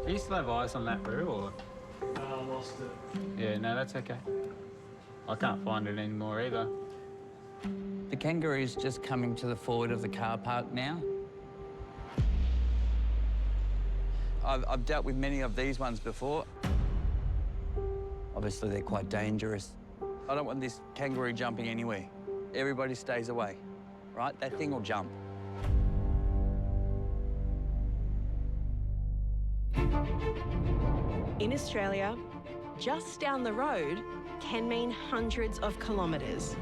Do you still have eyes on that brew, or? No, I lost it. Yeah, no, that's okay. I can't find it anymore either. The Kangaroo's just coming to the forward of the car park now. I've dealt with many of these ones before. Obviously, they're quite dangerous. I don't want this Kangaroo jumping anywhere. Everybody stays away, right? That thing will jump. In Australia, just down the road can mean hundreds of kilometres.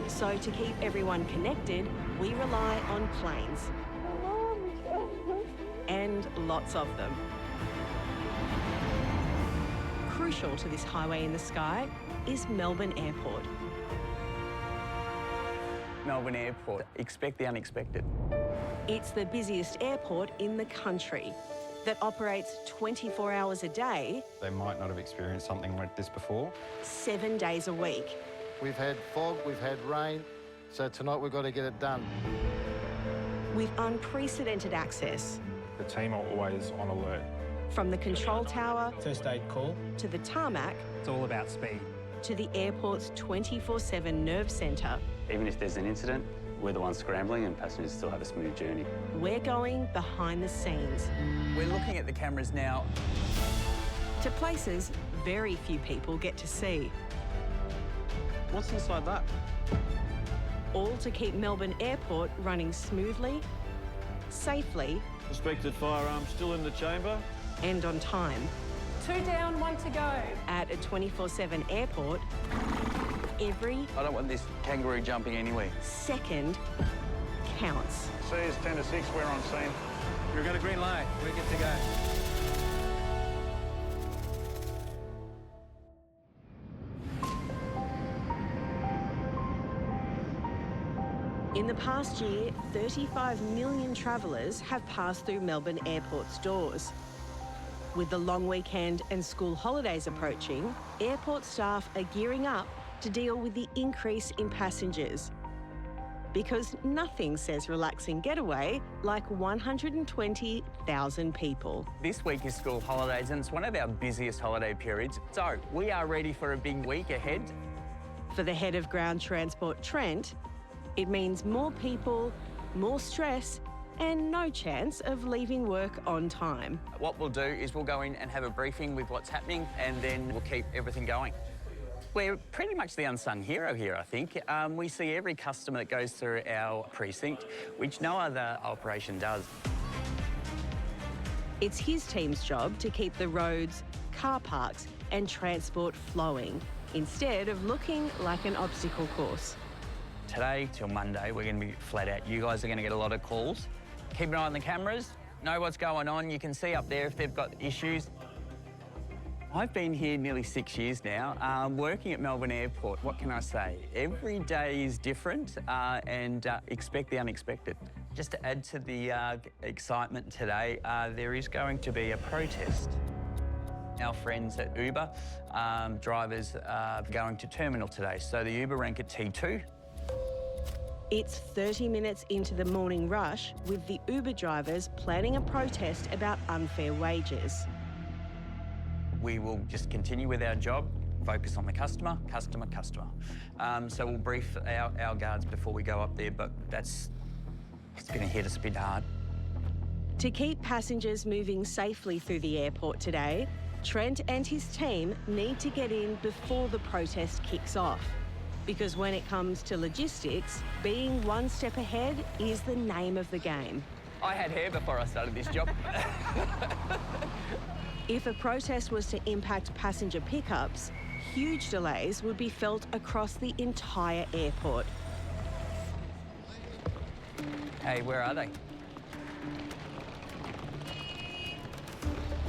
So to keep everyone connected, we rely on planes. And lots of them. Crucial to this highway in the sky is Melbourne Airport. Melbourne Airport, expect the unexpected. It's the busiest airport in the country that operates 24 hours a day. They might not have experienced something like this before. 7 days a week. We've had fog, we've had rain, so tonight we've got to get it done. With unprecedented access. The team are always on alert. From the control tower First aid call. to the tarmac It's all about speed. to the airport's 24/7 nerve centre. Even if there's an incident, we're the ones scrambling and passengers still have a smooth journey. We're going behind the scenes We're looking at the cameras now. to places very few people get to see. What's inside that? All to keep Melbourne Airport running smoothly, safely Suspected firearm still in the chamber. and on time. 2 down, 1 to go. At a 24/7 airport, every I don't want this Kangaroo jumping anywhere. second counts. C is 10 to 6, we're on scene. We've got a green light. We're good to go. In the past year, 35 million travellers have passed through Melbourne Airport's doors. With the long weekend and school holidays approaching, airport staff are gearing up to deal with the increase in passengers. Because nothing says relaxing getaway like 120,000 people. This week is school holidays and it's one of our busiest holiday periods. So we are ready for a big week ahead. For the head of ground transport, Trent, it means more people, more stress, and no chance of leaving work on time. What we'll do is we'll go in and have a briefing with what's happening and then we'll keep everything going. We're pretty much the unsung hero here, I think. We see every customer that goes through our precinct, which no other operation does. It's his team's job to keep the roads, car parks, and transport flowing, instead of looking like an obstacle course. Today till Monday, we're going to be flat out. You guys are going to get a lot of calls. Keep an eye on the cameras, know what's going on. You can see up there if they've got issues. I've been here nearly 6 years now, working at Melbourne Airport. What can I say? Every day is different and expect the unexpected. Just to add to the excitement today, there is going to be a protest. Our friends at Uber, drivers are going to terminal today. So the Uber rank at T2. It's 30 minutes into the morning rush with the Uber drivers planning a protest about unfair wages. We will just continue with our job, focus on the customer, customer, customer. So we'll brief our guards before we go up there, but it's going to hit us a bit hard. To keep passengers moving safely through the airport today, Trent and his team need to get in before the protest kicks off. Because when it comes to logistics, being one step ahead is the name of the game. I had hair before I started this job. If a protest was to impact passenger pickups, huge delays would be felt across the entire airport. Hey, where are they?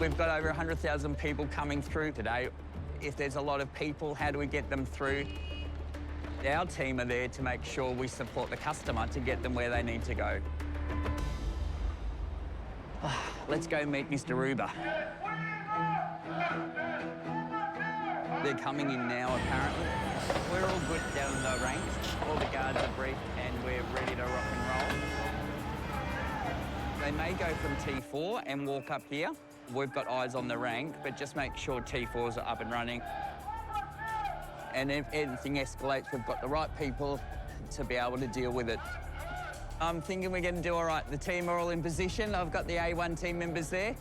We've got over 100,000 people coming through today. If there's a lot of people, how do we get them through? Our team are there to make sure we support the customer to get them where they need to go. Let's go meet Mr. Uber. They're coming in now, apparently. We're all good down in the ranks. All the guards are briefed and we're ready to rock and roll. They may go from T4 and walk up here, We've got eyes on the rank, but just make sure T4s are up and running. And if anything escalates, we've got the right people to be able to deal with it. I'm thinking we're going to do all right. The team are all in position. I've got the A1 team members there.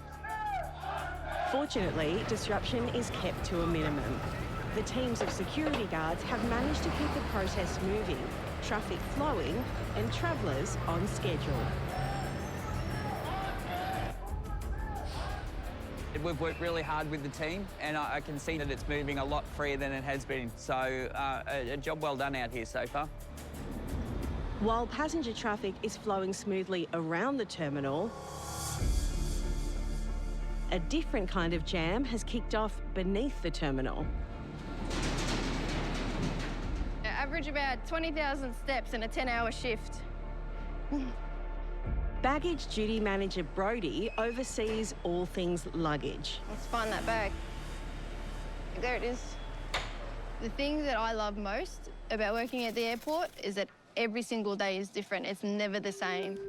Fortunately, disruption is kept to a minimum. The teams of security guards have managed to keep the protest moving, traffic flowing and travellers on schedule. We've worked really hard with the team, and I can see that it's moving a lot freer than it has been. So a job well done out here so far. While passenger traffic is flowing smoothly around the terminal, a different kind of jam has kicked off beneath the terminal. I average about 20,000 steps in a 10-hour shift. Baggage duty manager Brodie oversees all things luggage. Let's find that bag. There it is. The thing that I love most about working at the airport is that every single day is different. It's never the same.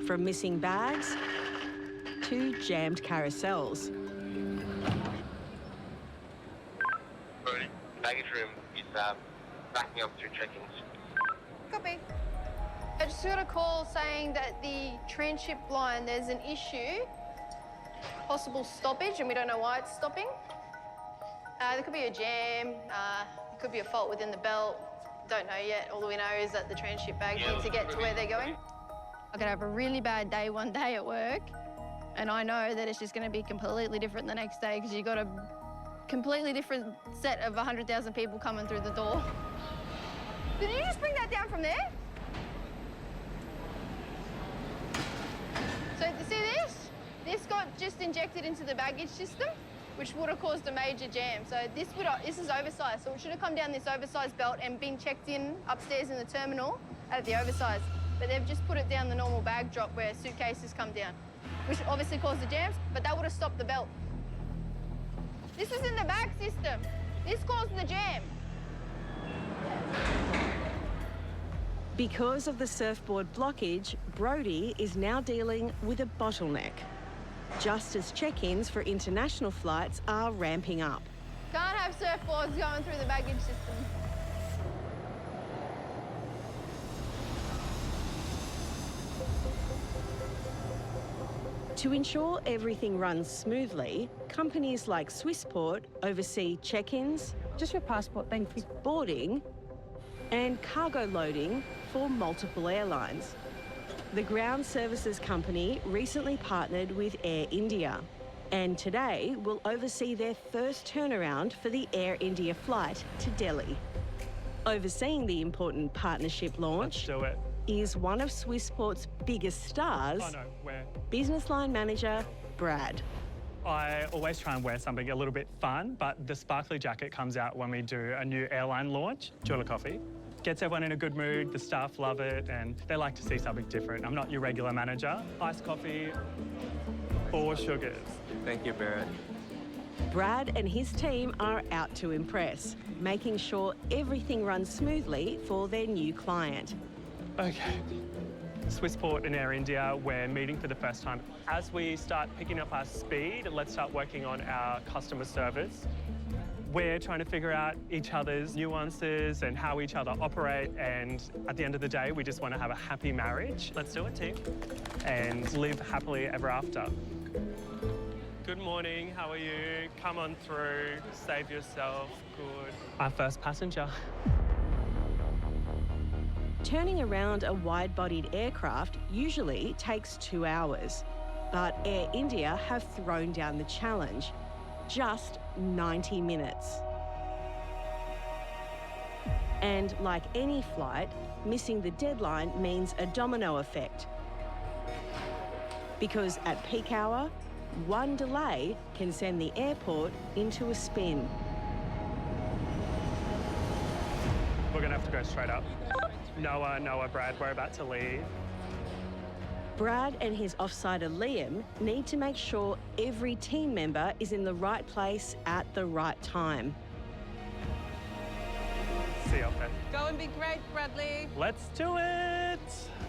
From missing bags to jammed carousels. Brodie, baggage room is backing up through check-ins. Copy. I just got a call saying that the transship line, there's an issue, possible stoppage, and we don't know why it's stopping. There could be a jam, it could be a fault within the belt. Don't know yet. All we know is that the transship bags need to get to where they're going. I could have a really bad day one day at work, and I know that it's just going to be completely different the next day because you've got a completely different set of 100,000 people coming through the door. Did you just bring that down from there? So, see this? This got just injected into the baggage system, which would have caused a major jam. So this is oversized, so it should have come down this oversized belt and been checked in upstairs in the terminal at the oversized. But they've just put it down the normal bag drop where suitcases come down, which obviously caused the jams, but that would have stopped the belt. This is in the bag system. This caused the jam. Because of the surfboard blockage, Brodie is now dealing with a bottleneck, just as check-ins for international flights are ramping up. Can't have surfboards going through the baggage system. To ensure everything runs smoothly, companies like Swissport oversee check-ins, Just your passport, thank you. boarding and cargo loading for multiple airlines. The ground services company recently partnered with Air India and today will oversee their first turnaround for the Air India flight to Delhi. Overseeing the important partnership launch is one of Swissport's biggest stars, business line manager Brad. I always try and wear something a little bit fun, but the sparkly jacket comes out when we do a new airline launch. Do you want a coffee? Gets everyone in a good mood, the staff love it, and they like to see something different. I'm not your regular manager. Iced coffee, 4 sugars. Thank you, Barrett. Brad and his team are out to impress, making sure everything runs smoothly for their new client. Okay. Swissport and Air India, we're meeting for the first time. As we start picking up our speed, let's start working on our customer service. We're trying to figure out each other's nuances and how each other operate, and at the end of the day, we just want to have a happy marriage. Let's do it, team. And live happily ever after. Good morning, how are you? Come on through, save yourself, good. Our first passenger. Turning around a wide-bodied aircraft usually takes 2 hours, but Air India have thrown down the challenge. Just 90 minutes. And like any flight, missing the deadline means a domino effect. Because at peak hour, one delay can send the airport into a spin. We're gonna have to go straight up. Noah, Brad, we're about to leave. Brad and his offsider Liam need to make sure every team member is in the right place at the right time. See you up there. Go and be great, Bradley. Let's do it!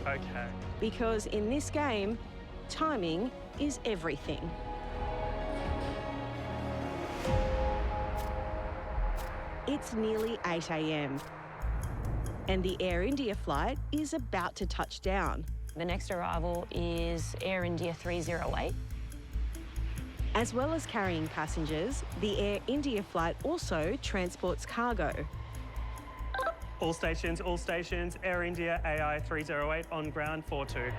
Okay. Because in this game, timing is everything. It's nearly 8 a.m. and the Air India flight is about to touch down. The next arrival is Air India 308. As well as carrying passengers, the Air India flight also transports cargo. All stations, Air India AI 308 on ground 42.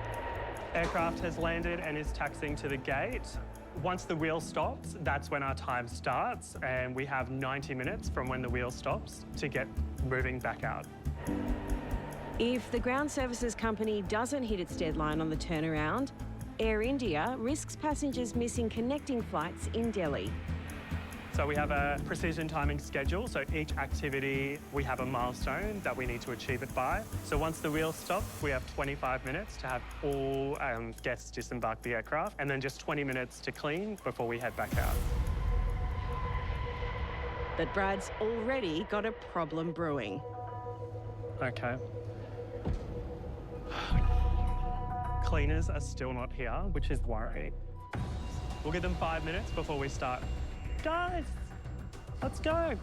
Aircraft has landed and is taxiing to the gate. Once the wheel stops, that's when our time starts, and we have 90 minutes from when the wheel stops to get moving back out. If the ground services company doesn't hit its deadline on the turnaround, Air India risks passengers missing connecting flights in Delhi. So we have a precision timing schedule, so each activity we have a milestone that we need to achieve it by. So once the wheel stops, we have 25 minutes to have all guests disembark the aircraft, and then just 20 minutes to clean before we head back out. But Brad's already got a problem brewing. Okay. Cleaners are still not here, which is worrying. We'll give them 5 minutes before we start. Guys, let's go.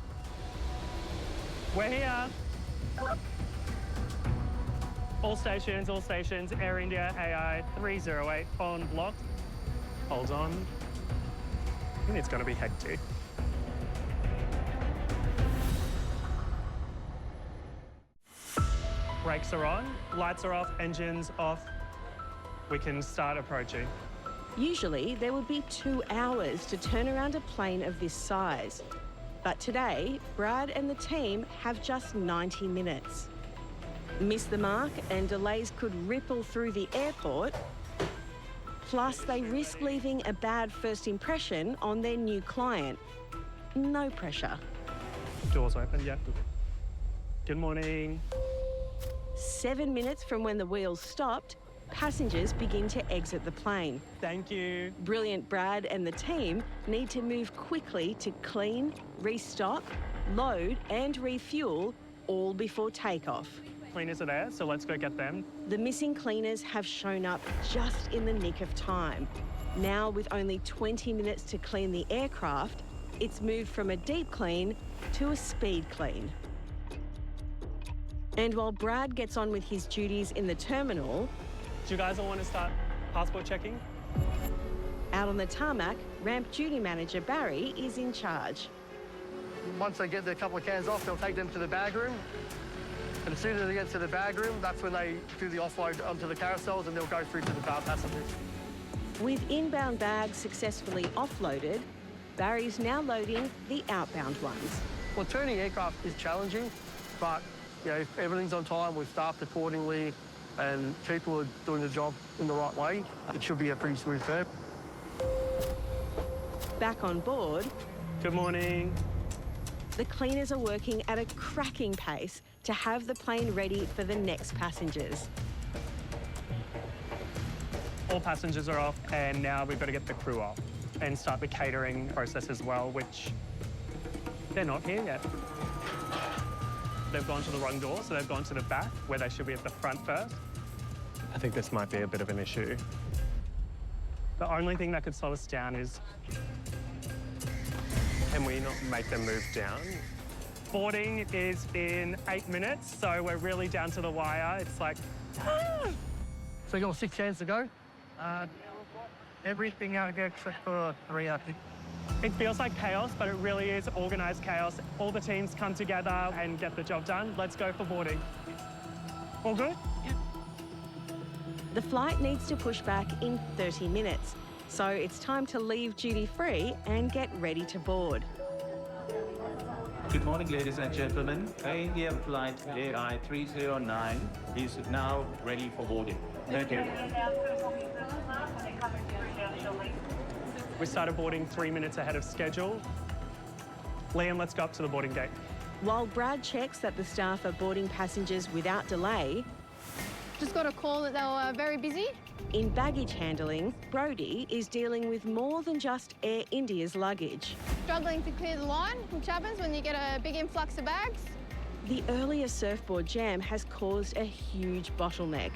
We're here. All stations, Air India AI 308 on block. Hold on. I think it's going to be hectic. Brakes are on, lights are off, engines off. We can start approaching. Usually, there would be 2 hours to turn around a plane of this size. But today, Brad and the team have just 90 minutes. Miss the mark and delays could ripple through the airport. Plus, they risk leaving a bad first impression on their new client. No pressure. Doors open, yeah. Good morning. 7 minutes from when the wheels stopped, passengers begin to exit the plane. Thank you. Brilliant Brad and the team need to move quickly to clean, restock, load and refuel, all before takeoff. Cleaners are there, so let's go get them. The missing cleaners have shown up just in the nick of time. Now, with only 20 minutes to clean the aircraft, it's moved from a deep clean to a speed clean. And while Brad gets on with his duties in the terminal, do you guys all want to start passport checking? Out on the tarmac, ramp duty manager Barry is in charge. Once they get their couple of cans off, they'll take them to the bag room. And as soon as they get to the bag room, that's when they do the offload onto the carousels and they'll go through to the car passengers. With inbound bags successfully offloaded, Barry's now loading the outbound ones. Well, turning aircraft is challenging, but if everything's on time, we've staffed accordingly, and people are doing the job in the right way, it should be a pretty smooth turn. Back on board. Good morning. The cleaners are working at a cracking pace to have the plane ready for the next passengers. All passengers are off, and now we've got to get the crew off and start the catering process as well, which they're not here yet. They've gone to the wrong door, so they've gone to the back, where they should be at the front first. I think this might be a bit of an issue. The only thing that could slow us down is, can we not make them move down? Boarding is in 8 minutes, so we're really down to the wire. It's like, So you got 6 cans to go? everything out here except for 3, I think. It feels like chaos, but it really is organised chaos. All the teams come together and get the job done. Let's go for boarding. All good? Yeah. The flight needs to push back in 30 minutes, so it's time to leave duty-free and get ready to board. Good morning, ladies and gentlemen. Air India flight AI 309 is now ready for boarding. Thank you. We started boarding 3 minutes ahead of schedule. Liam, let's go up to the boarding gate. While Brad checks that the staff are boarding passengers without delay, Just got a call that they were very busy. in baggage handling, Brodie is dealing with more than just Air India's luggage. Struggling to clear the line, which happens when you get a big influx of bags. The earlier surfboard jam has caused a huge bottleneck.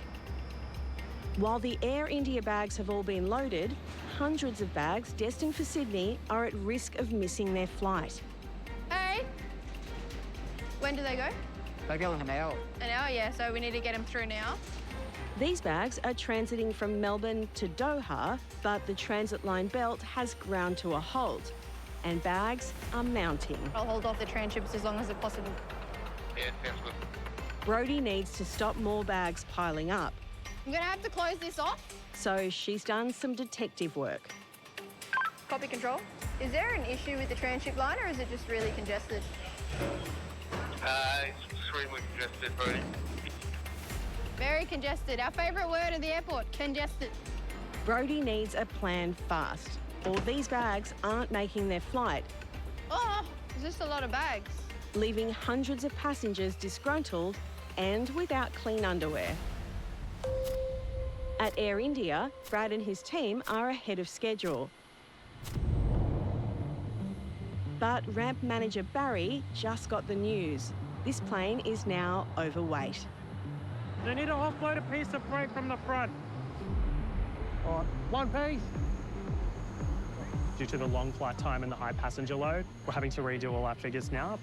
While the Air India bags have all been loaded, hundreds of bags destined for Sydney are at risk of missing their flight. Hey, When do they go? They go in an hour. An hour, yeah, so we need to get them through now. These bags are transiting from Melbourne to Doha, but the transit line belt has ground to a halt and bags are mounting. I'll hold off the tranships as long as it's possible. Yeah, sounds good. Brodie needs to stop more bags piling up, I'm gonna have to close this off. so she's done some detective work. Copy control. Is there an issue with the transship line or is it just really congested? It's extremely congested, Brodie. Very congested. Our favourite word at the airport, congested. Brodie needs a plan fast, or these bags aren't making their flight, Oh, it's just a lot of bags. leaving hundreds of passengers disgruntled and without clean underwear. At Air India, Brad and his team are ahead of schedule. But ramp manager Barry just got the news. This plane is now overweight. They need to offload a piece of freight from the front. All right, one piece. Due to the long flight time and the high passenger load, we're having to redo all our figures now.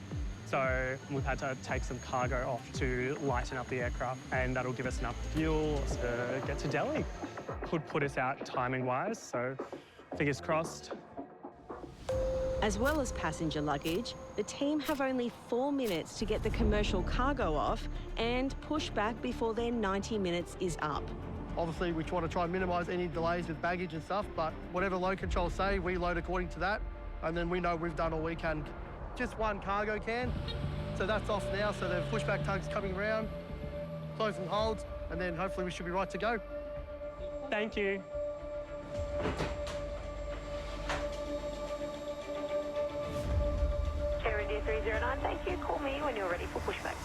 So we've had to take some cargo off to lighten up the aircraft, and that'll give us enough fuel to get to Delhi. Could put us out timing-wise, so fingers crossed. As well as passenger luggage, the team have only 4 minutes to get the commercial cargo off and push back before their 90 minutes is up. Obviously, we want to try and minimise any delays with baggage and stuff, but whatever load controls say, we load according to that, and then we know we've done all we can. Just one cargo can, so that's off now, so the pushback tug's coming around, close and holds, and then hopefully we should be right to go. Thank you. Air India 309, thank you. Call me when you're ready for pushback.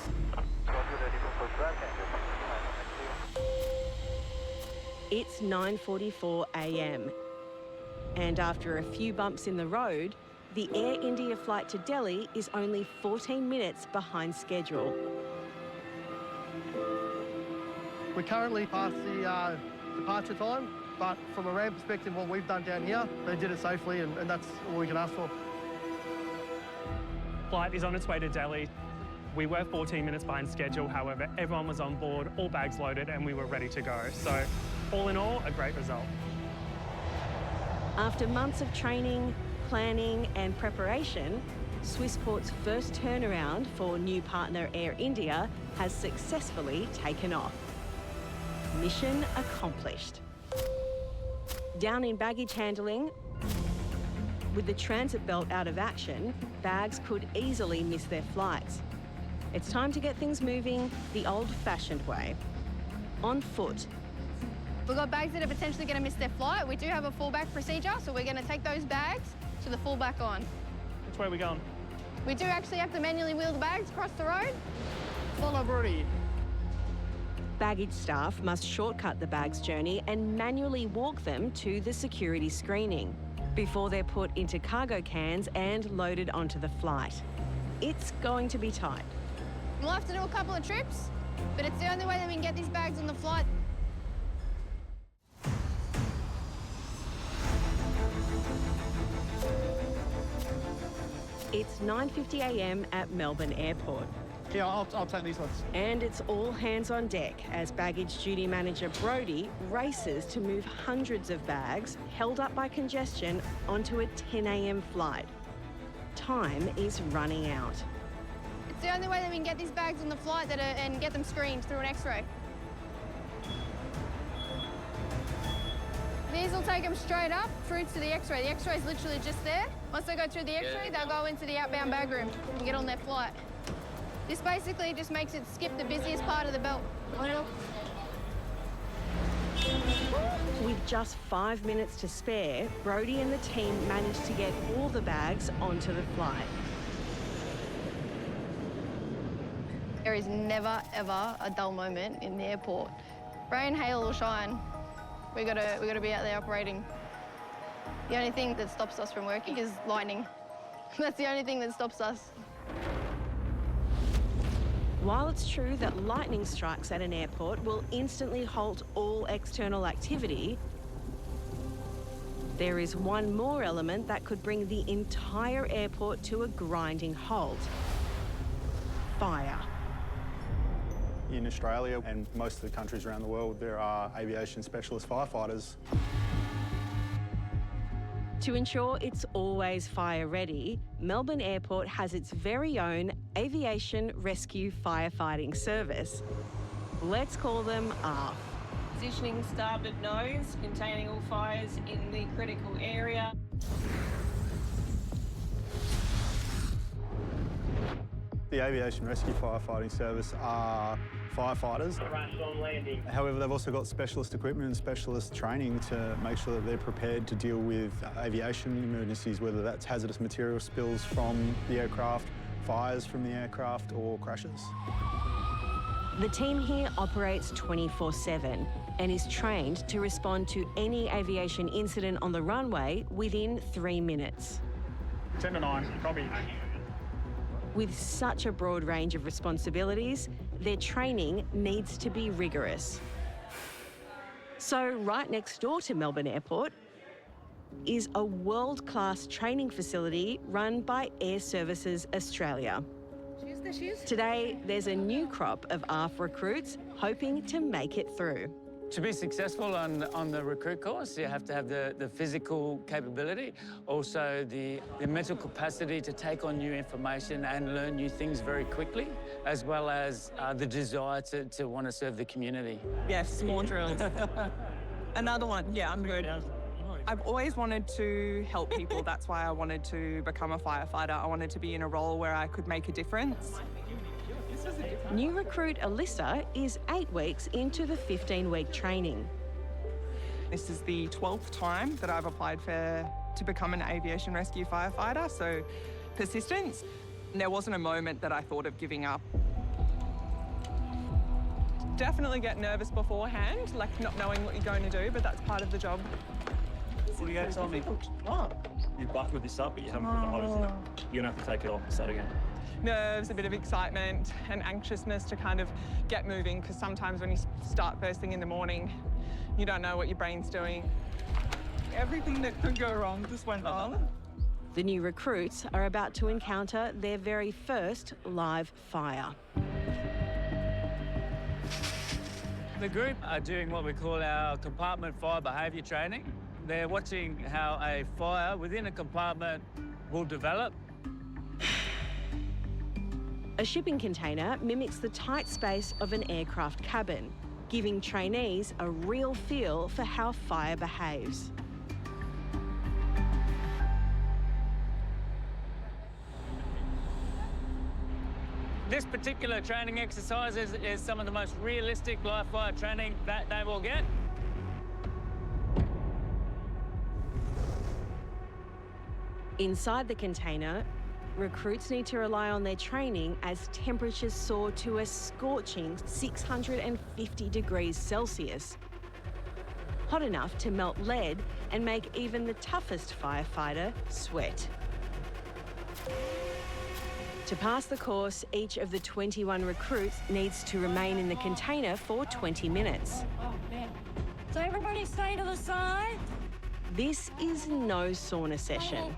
It's 9:44 a.m. and after a few bumps in the road, the Air India flight to Delhi is only 14 minutes behind schedule. We're currently past the departure time, but from a ramp perspective, what we've done down here, they did it safely, and that's all we can ask for. Flight is on its way to Delhi. We were 14 minutes behind schedule, however, everyone was on board, all bags loaded, and we were ready to go. So, all in all, a great result. After months of training, planning and preparation, Swissport's first turnaround for new partner Air India has successfully taken off. Mission accomplished. Down in baggage handling, with the transit belt out of action, bags could easily miss their flights. It's time to get things moving the old-fashioned way, on foot. We've got bags that are potentially going to miss their flight. We do have a fallback procedure, so we're going to take those bags to the fallback on. Which way are we going? We do actually have to manually wheel the bags across the road. Follow Brodie. Baggage staff must shortcut the bags journey and manually walk them to the security screening before they're put into cargo cans and loaded onto the flight. It's going to be tight. We'll have to do a couple of trips, but it's the only way that we can get these bags on the flight. It's 9:50 a.m. at Melbourne Airport. Yeah, I'll take these ones. And it's all hands on deck as baggage duty manager Brodie races to move hundreds of bags held up by congestion onto a 10 a.m. flight. Time is running out. It's the only way that we can get these bags on the flight and get them screened through an X-ray. These will take them straight up through to the X-ray. The X-ray is literally just there. Once they go through the X-ray, they'll go into the outbound bag room and get on their flight. This basically just makes it skip the busiest part of the belt. With just 5 minutes to spare, Brodie and the team managed to get all the bags onto the flight. There is never, ever a dull moment in the airport. Rain, hail or shine, we gotta be out there operating. The only thing that stops us from working is lightning. That's the only thing that stops us. While it's true that lightning strikes at an airport will instantly halt all external activity, there is one more element that could bring the entire airport to a grinding halt. fire. In Australia and most of the countries around the world, there are aviation specialist firefighters. To ensure it's always fire ready, Melbourne Airport has its very own Aviation Rescue Firefighting Service. Let's call them ARF. Positioning starboard nose, containing all fires in the critical area. The Aviation Rescue Firefighting Service are firefighters. However, they've also got specialist equipment and specialist training to make sure that they're prepared to deal with aviation emergencies, whether that's hazardous material spills from the aircraft, fires from the aircraft, or crashes. The team here operates 24/7 and is trained to respond to any aviation incident on the runway within 3 minutes. 10 to 9, copy. With such a broad range of responsibilities, their training needs to be rigorous. So right next door to Melbourne Airport is a world-class training facility run by Air Services Australia. Today, there's a new crop of ARF recruits hoping to make it through. To be successful on the recruit course, you have to have the physical capability, also the mental capacity to take on new information and learn new things very quickly, as well as the desire to want to serve the community. Yes, more drills. Another one. Yeah, I'm good. I've always wanted to help people. That's why I wanted to become a firefighter. I wanted to be in a role where I could make a difference. New recruit Alyssa is 8 weeks into the 15-week training. This is the 12th time that I've applied to become an aviation rescue firefighter, so persistence. There wasn't a moment that I thought of giving up. Definitely get nervous beforehand, like not knowing what you're going to do, but that's part of the job. What do you tell me? You buckled this up, but you haven't put the hose in it. You're going to have to take it off and start again. Nerves, a bit of excitement and anxiousness to kind of get moving, because sometimes when you start first thing in the morning, you don't know what your brain's doing. Everything that could go wrong just went wrong. The new recruits are about to encounter their very first live fire. The group are doing what we call our compartment fire behaviour training. They're watching how a fire within a compartment will develop. A shipping container mimics the tight space of an aircraft cabin, giving trainees a real feel for how fire behaves. This particular training exercise is some of the most realistic live fire training that they will get. Inside the container, recruits need to rely on their training as temperatures soar to a scorching 650 degrees Celsius. Hot enough to melt lead and make even the toughest firefighter sweat. To pass the course, each of the 21 recruits needs to remain in the container for 20 minutes. Oh, man. So everybody stay to the side. This is no sauna session.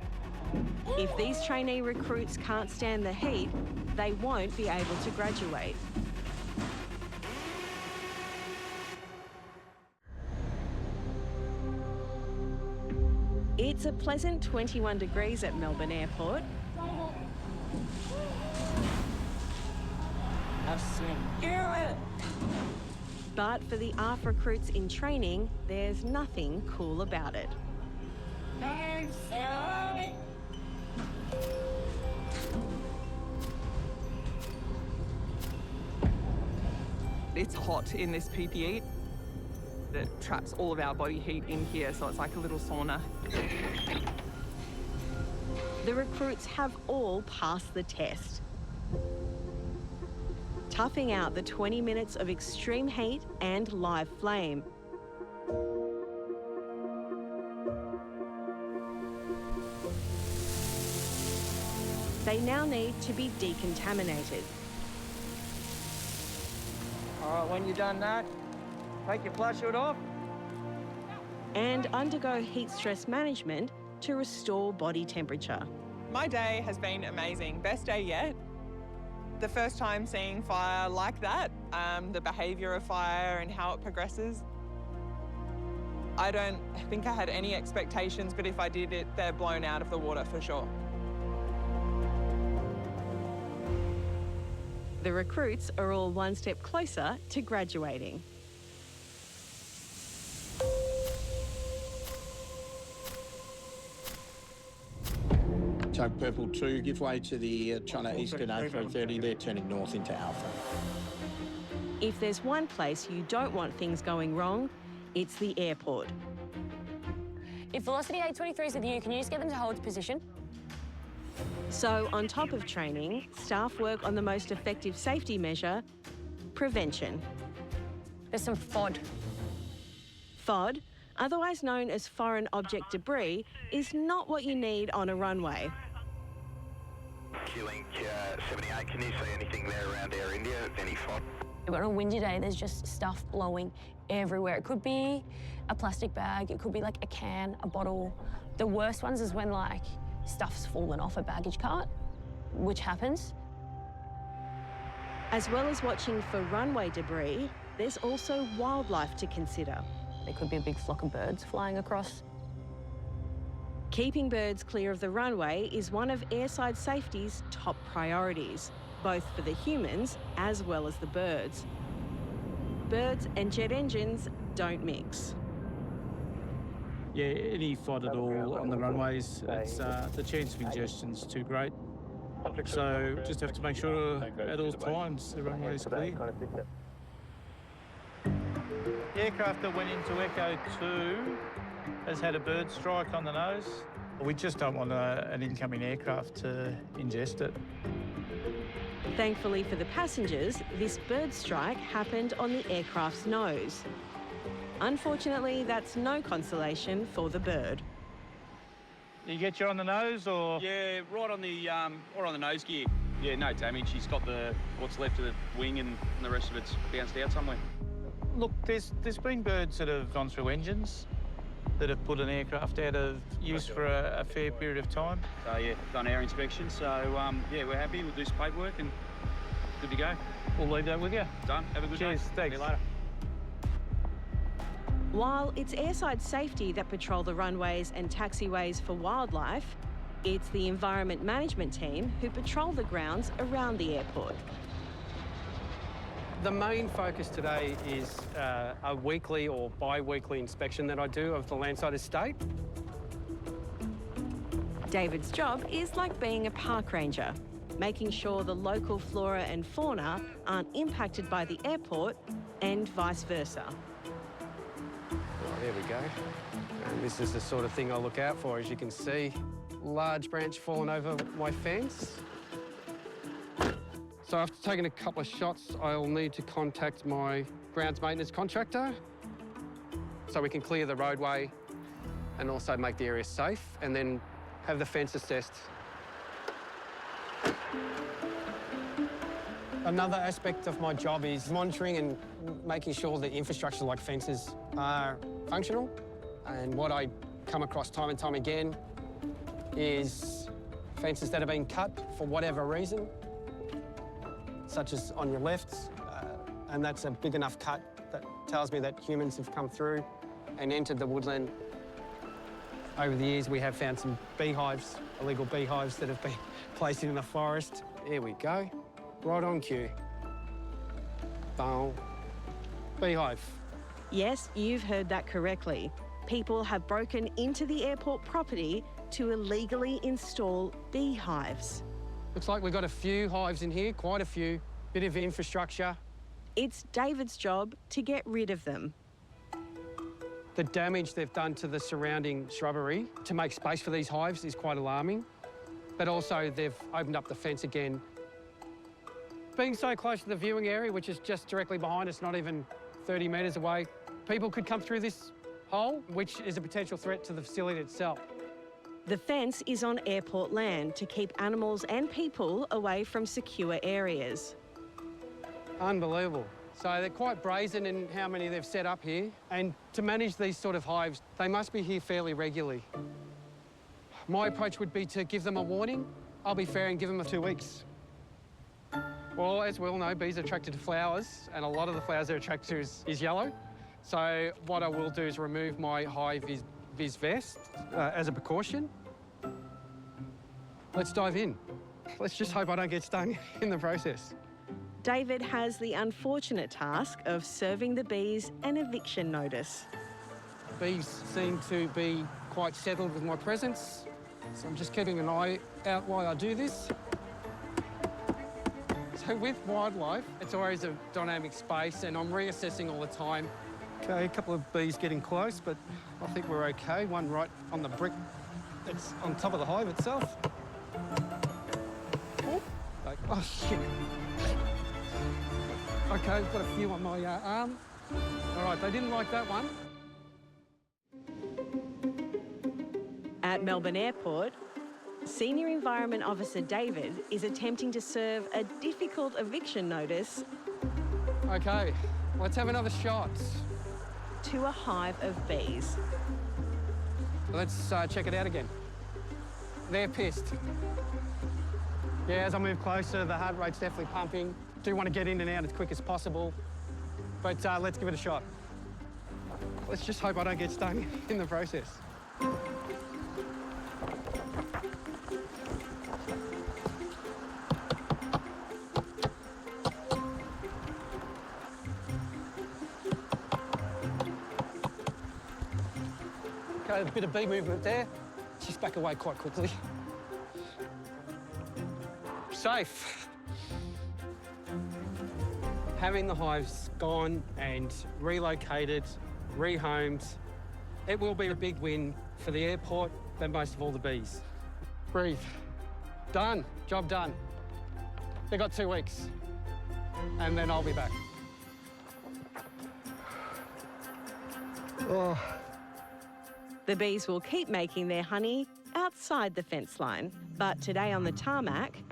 If these trainee recruits can't stand the heat, they won't be able to graduate. It's a pleasant 21 degrees at Melbourne Airport. But for the ARF recruits in training, there's nothing cool about it. It's hot in this PPE. It traps all of our body heat in here, so it's like a little sauna. The recruits have all passed the test, toughing out the 20 minutes of extreme heat and live flame. They now need to be decontaminated. All right, when you've done that, take your flush hood off. And undergo heat stress management to restore body temperature. My day has been amazing. Best day yet. The first time seeing fire like that, the behaviour of fire and how it progresses, I don't think I had any expectations, but if I did, they're blown out of the water for sure. The recruits are all one step closer to graduating. So Purple 2, give way to the China Eastern A330, they're turning north into Alpha. If there's one place you don't want things going wrong, it's the airport. If Velocity 823 is with you, can you just get them to hold position? So on top of training, staff work on the most effective safety measure, prevention. There's some FOD. FOD, otherwise known as foreign object debris, is not what you need on a runway. Q-Link 78, can you see anything there around Air India? Any FOD? On a windy day, there's just stuff blowing everywhere. It could be a plastic bag, it could be like a can, a bottle. The worst ones is when like stuff's fallen off a baggage cart, which happens. As well as watching for runway debris, there's also wildlife to consider. There could be a big flock of birds flying across. Keeping birds clear of the runway is one of airside safety's top priorities, both for the humans as well as the birds. Birds and jet engines don't mix. Yeah, any FOD at all on the runways, it's, the chance of ingestion's too great. So just have to make sure at all times the runway is clear. The aircraft that went into Echo 2 has had a bird strike on the nose. We just don't want an incoming aircraft to ingest it. Thankfully for the passengers, this bird strike happened on the aircraft's nose. Unfortunately, that's no consolation for the bird. Did you get you on the nose, or? Yeah, right on the nose gear. Yeah, no damage. He's got what's left of the wing, and the rest of it's bounced out somewhere. Look, there's been birds that have gone through engines that have put an aircraft out of use for a fair period of time. So yeah, done our inspection. So yeah, we're happy. We'll do some paperwork and good to go. We'll leave that with you. Done. Have a good day. Cheers. Thanks. See you later. While it's airside safety that patrol the runways and taxiways for wildlife, it's the environment management team who patrol the grounds around the airport. The main focus today is a weekly or bi-weekly inspection that I do of the landside estate. David's job is like being a park ranger, making sure the local flora and fauna aren't impacted by the airport and vice versa. Oh, there we go. And this is the sort of thing I look out for, as you can see. Large branch fallen over my fence. So after taking a couple of shots, I'll need to contact my grounds maintenance contractor so we can clear the roadway and also make the area safe, and then have the fence assessed. Another aspect of my job is monitoring and making sure the infrastructure like fences are functional. And what I come across time and time again is fences that have been cut for whatever reason, such as on your left, and that's a big enough cut that tells me that humans have come through and entered the woodland. Over the years, we have found some beehives, illegal beehives that have been placed in the forest. There we go, right on cue. Boom. Beehive. Yes, you've heard that correctly. People have broken into the airport property to illegally install beehives. Looks like we've got a few hives in here, quite a few. Bit of infrastructure. It's David's job to get rid of them. The damage they've done to the surrounding shrubbery to make space for these hives is quite alarming. But also they've opened up the fence again. Being so close to the viewing area, which is just directly behind us, not even 30 metres away, people could come through this hole, which is a potential threat to the facility itself. The fence is on airport land to keep animals and people away from secure areas. Unbelievable. So they're quite brazen in how many they've set up here. And to manage these sort of hives, they must be here fairly regularly. My approach would be to give them a warning. I'll be fair and give them 2 weeks. Well, as we all know, bees are attracted to flowers, and a lot of the flowers they're attracted to is yellow. So what I will do is remove my high vis vest as a precaution. Let's dive in. Let's just hope I don't get stung in the process. David has the unfortunate task of serving the bees an eviction notice. Bees seem to be quite settled with my presence, so I'm just keeping an eye out while I do this. So with wildlife, it's always a dynamic space, and I'm reassessing all the time. Okay, a couple of bees getting close, but I think we're okay. One right on the brick that's on top of the hive itself. Oh, shit. Okay, I've got a few on my arm. All right, they didn't like that one. At Melbourne Airport, Senior Environment Officer David is attempting to serve a difficult eviction notice. Okay, let's have another shot. To a hive of bees. Let's check it out again. They're pissed. Yeah, as I move closer, the heart rate's definitely pumping. Do want to get in and out as quick as possible, but let's give it a shot. Let's just hope I don't get stung in the process. Okay, a bit of bee movement there. She's back away quite quickly. Safe. Having the hives gone and relocated, rehomed, it will be a big win for the airport, but most of all the bees. Breathe. Done. Job done. They've got 2 weeks, and then I'll be back. Oh. The bees will keep making their honey outside the fence line, but today on the tarmac,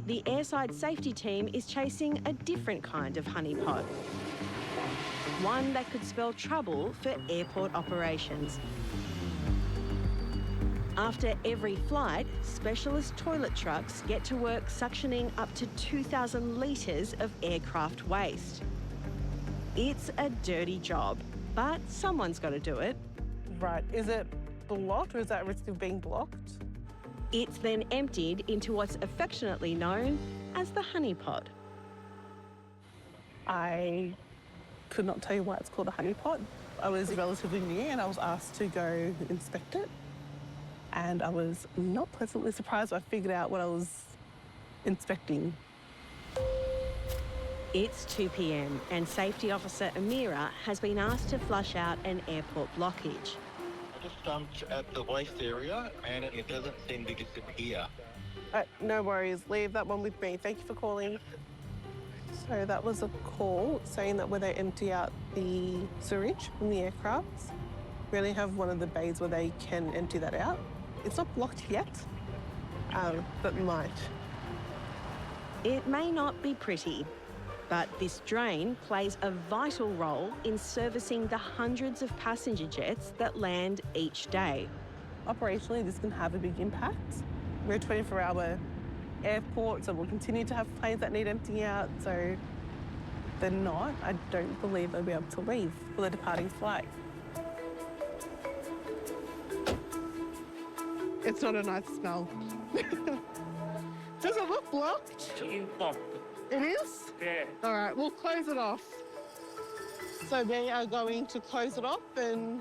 the airside safety team is chasing a different kind of honeypot. One that could spell trouble for airport operations. After every flight, specialist toilet trucks get to work suctioning up to 2,000 litres of aircraft waste. It's a dirty job, but someone's got to do it. Right, is it blocked or is that at risk of being blocked? It's then emptied into what's affectionately known as the honeypot. I could not tell you why it's called a honeypot. I was relatively new and I was asked to go inspect it. And I was not pleasantly surprised when I figured out what I was inspecting. It's 2 p.m. and Safety Officer Amira has been asked to flush out an airport blockage. I just dumped at the waste area and it doesn't seem to disappear. No worries, leave that one with me. Thank you for calling. So that was a call saying that where they empty out the sewage from the aircrafts, we only have one of the bays where they can empty that out. It's not blocked yet, but might. It may not be pretty, but this drain plays a vital role in servicing the hundreds of passenger jets that land each day. Operationally, this can have a big impact. We're a 24-hour airport, so we'll continue to have planes that need emptying out. So if they're not, I don't believe they'll be able to leave for the departing flight. It's not a nice smell. Does it look blocked? It is? Yeah. All right, we'll close it off. So they are going to close it off and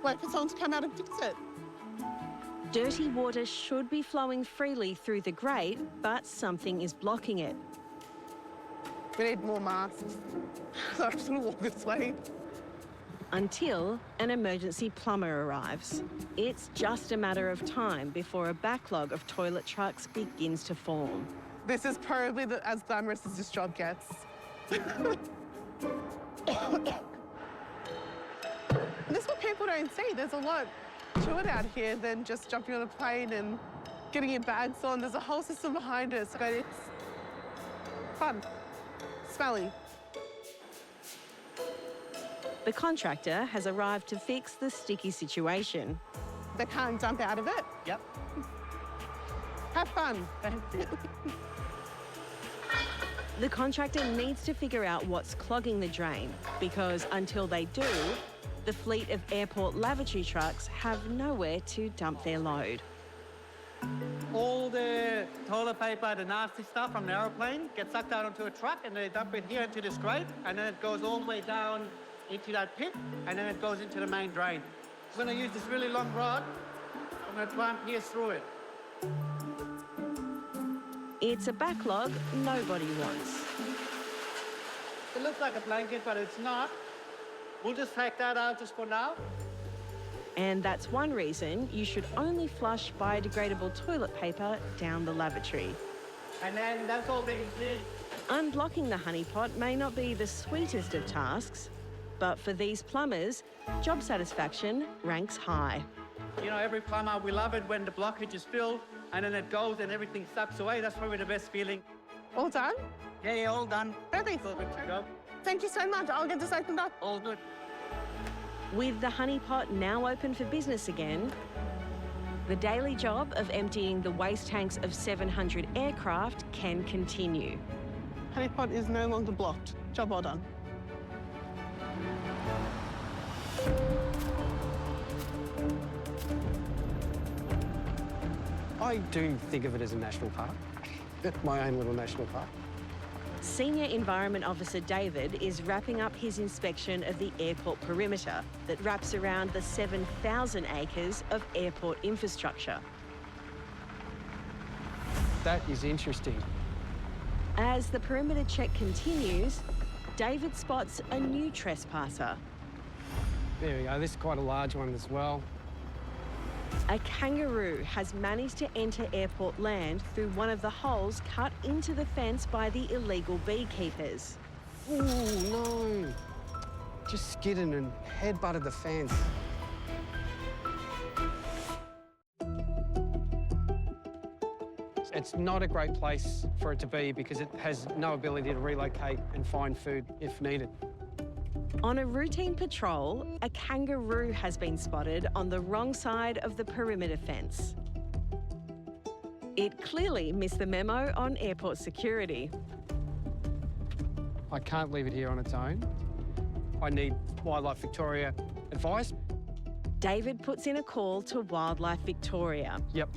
wait for someone to come out and fix it. Dirty water should be flowing freely through the grate, but something is blocking it. We need more masks. So I'm just going to walk this way. Until an emergency plumber arrives. It's just a matter of time before a backlog of toilet trucks begins to form. This is probably as glamorous as this job gets. This is what people don't see. There's a lot to it out here than just jumping on a plane and getting your bags on. There's a whole system behind it, so it's fun, smelly. The contractor has arrived to fix the sticky situation. They can't jump out of it? Yep. Have fun. The contractor needs to figure out what's clogging the drain, because until they do, the fleet of airport lavatory trucks have nowhere to dump their load. All the toilet paper, the nasty stuff from the aeroplane gets sucked out onto a truck and they dump it here into this grate, and then it goes all the way down into that pit, and then it goes into the main drain. I'm going to use this really long rod. I'm going to try and pierce through it. It's a backlog nobody wants. It looks like a blanket, but it's not. We'll just take that out just for now. And that's one reason you should only flush biodegradable toilet paper down the lavatory. And then that's all being cleared. Unblocking the honeypot may not be the sweetest of tasks, but for these plumbers, job satisfaction ranks high. You know, every plumber, we love it when the blockage is filled and then it goes and everything sucks away. That's probably the best feeling. All done? Yeah, all done. Perfect. All good to go. Thank you so much. I'll get this opened up. All good. With the honeypot now open for business again, the daily job of emptying the waste tanks of 700 aircraft can continue. Honeypot is no longer blocked. Job well done. I do think of it as a national park, my own little national park. Senior Environment Officer David is wrapping up his inspection of the airport perimeter that wraps around the 7,000 acres of airport infrastructure. That is interesting. As the perimeter check continues, David spots a new trespasser. There we go, this is quite a large one as well. A kangaroo has managed to enter airport land through one of the holes cut into the fence by the illegal beekeepers. Oh, no. Just skidded and headbutted the fence. It's not a great place for it to be because it has no ability to relocate and find food if needed. On a routine patrol, a kangaroo has been spotted on the wrong side of the perimeter fence. It clearly missed the memo on airport security. I can't leave it here on its own. I need Wildlife Victoria advice. David puts in a call to Wildlife Victoria. Yep.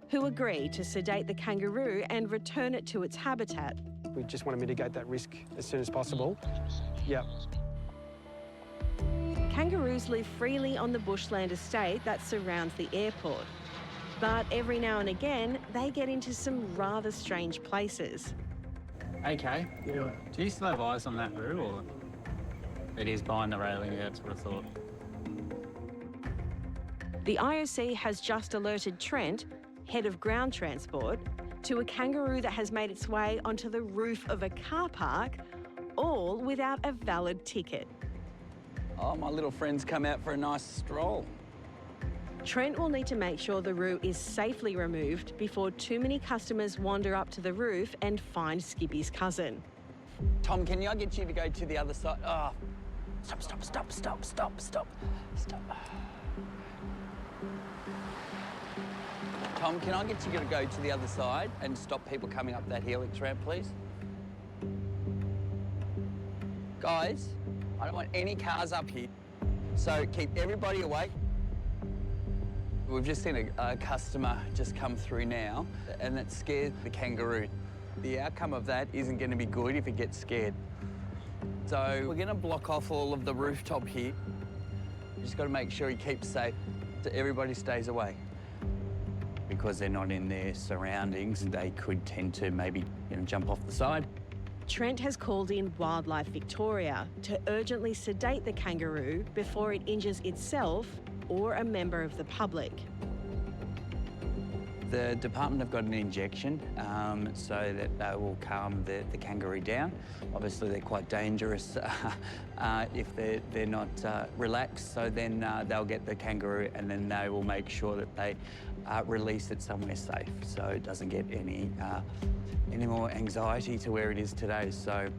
Who agree to sedate the kangaroo and return it to its habitat. We just want to mitigate that risk as soon as possible. Yep. Kangaroos live freely on the bushland estate that surrounds the airport. But every now and again, they get into some rather strange places. Okay. Yeah. Do you still have eyes on that roo, or it is behind the railing? Yeah, that's what I thought. The IOC has just alerted Trent, head of ground transport, to a kangaroo that has made its way onto the roof of a car park, all without a valid ticket. Oh, my little friend's come out for a nice stroll. Trent will need to make sure the roo is safely removed before too many customers wander up to the roof and find Skippy's cousin. Tom, can I get you to go to the other side? Oh, stop. Tom, can I get you to go to the other side and stop people coming up that helix ramp, please? Guys, I don't want any cars up here, so keep everybody awake. We've just seen a customer just come through now, and it scared the kangaroo. The outcome of that isn't going to be good if it gets scared. So we're going to block off all of the rooftop here. We just got to make sure he keeps safe, so everybody stays away. Because they're not in their surroundings, they could tend to maybe jump off the side. Trent has called in Wildlife Victoria to urgently sedate the kangaroo before it injures itself or a member of the public. The department have got an injection so that they will calm the kangaroo down. Obviously, they're quite dangerous if they're not relaxed, so then they'll get the kangaroo and then they will make sure that they release it somewhere safe so it doesn't get any more anxiety to where it is today. So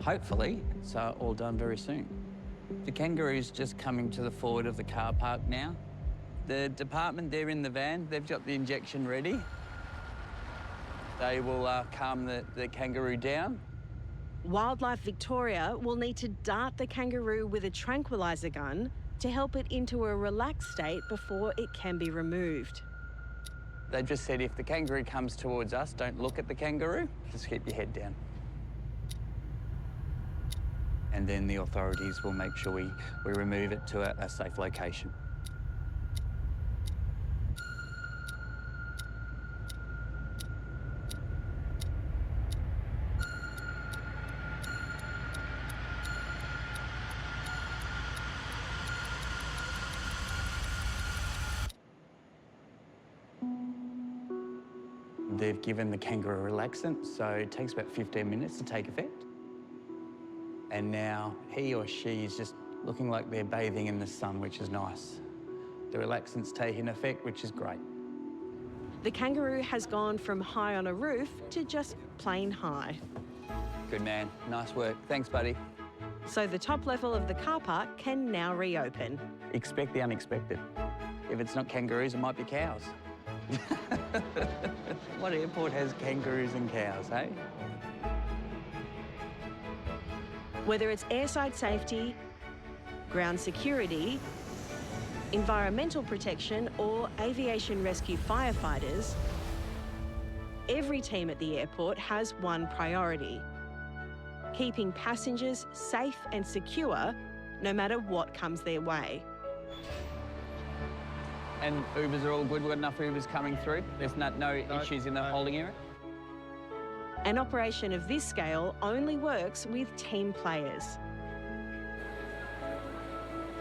hopefully it's all done very soon. The kangaroo's just coming to the forward of the car park now. The department, they're in the van. They've got the injection ready. They will calm the kangaroo down. Wildlife Victoria will need to dart the kangaroo with a tranquiliser gun to help it into a relaxed state before it can be removed. They just said if the kangaroo comes towards us, don't look at the kangaroo, just keep your head down. And then the authorities will make sure we remove it to a safe location. They've given the kangaroo relaxant, so it takes about 15 minutes to take effect. And now he or she is just looking like they're bathing in the sun, which is nice. The relaxant's taking effect, which is great. The kangaroo has gone from high on a roof to just plain high. Good man, nice work. Thanks, buddy. So the top level of the car park can now reopen. Expect the unexpected. If it's not kangaroos, it might be cows. What airport has kangaroos and cows, hey? Whether it's airside safety, ground security, environmental protection or aviation rescue firefighters, every team at the airport has one priority: keeping passengers safe and secure no matter what comes their way. And Ubers are all good? We've got enough Ubers coming through? There's no issues in the holding area? An operation of this scale only works with team players.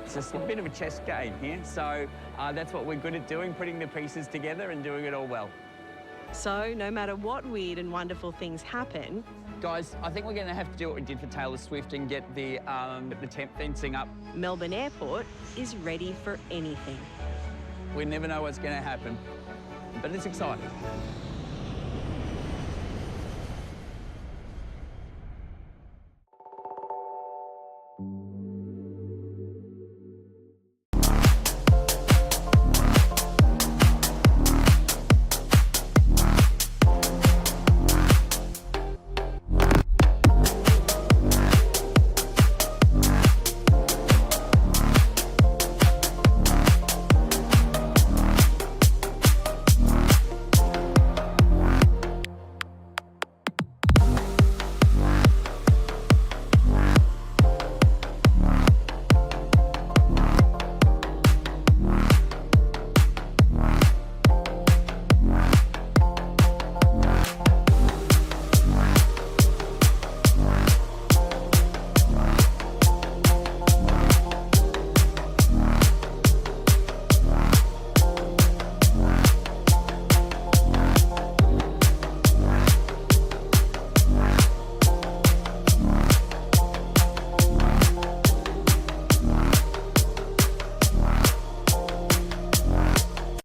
It's just a bit of a chess game here, so that's what we're good at doing, putting the pieces together and doing it all well. So no matter what weird and wonderful things happen... Guys, I think we're going to have to do what we did for Taylor Swift and get the temp fencing up. Melbourne Airport is ready for anything. We never know what's going to happen, but it's exciting.